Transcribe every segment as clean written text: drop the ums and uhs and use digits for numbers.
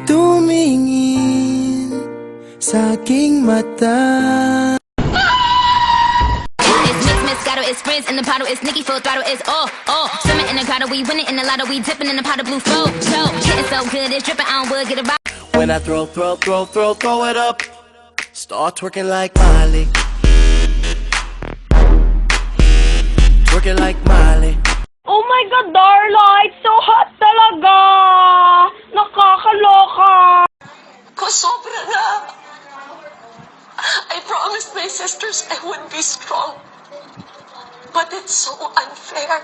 tumingin sa aking mata. It's Frizz in the bottle, it's Nicki full throttle, it's swimming in the grotto, we winning in the lotto, we dipping in the pot of blue flow. Getting so good, it's dripping on wood, get a rock. When I throw it up, start twerking like Miley. Twerking like Miley. Oh my God, Darla! It's so hot talaga! Nakakaloka! Sobra na. I promised my sisters I would be strong. But it's so unfair.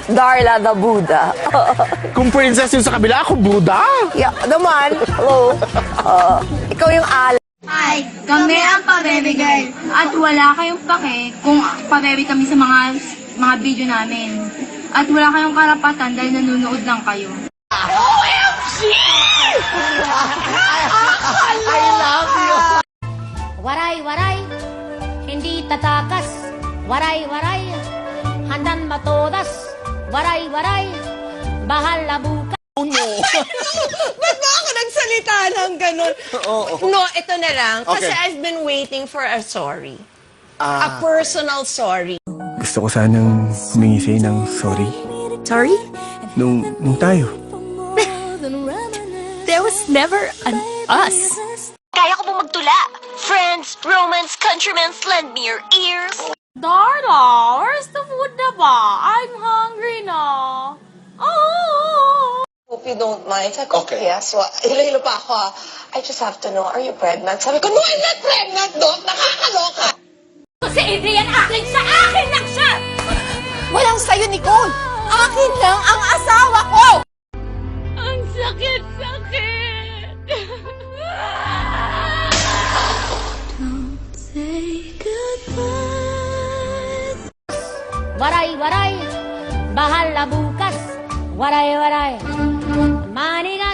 Darla the Buddha. Kung princess yung sa kabila, ako Buddha. Yeah, naman. Hello. Ikaw yung al. Hi, kami ang Pabebe Girl. At wala kayong pake kung pabebe kami sa mga video namin. At wala kayong karapatan dahil nanonood lang kayo. OMG! I love you. Waray, waray, hindi tatakas. Waray, waray, handan matodas. Waray, waray, bahal na bukas. Oh no! Ba't ba ako nagsalita ng ganun? No, ito na lang. Kasi Okay. I've been waiting for a sorry. A personal sorry. Gusto ko sanang humingi sa'yo ng sorry. Sorry? Nung tayo. There was never an us. Kaya ko pong magtula. Friends, romance, countrymen, lend me your ears. Darla, where's the food na ba? I'm hungry na. Oh! Hope you don't mind. Sabi ko, Okay. yes. So, hilo-hilo pa ako. I just have to know, are you pregnant? Sabi ko, no, I'm not pregnant, Doc. Nakakaloka. Si Adrian, akin sa akin lang siya! Walang sayo, Nicole. Akin lang ang asawa ko. Ang sakit-sakit! Waray, waray, bahal na bukas. Waray, waray, maniga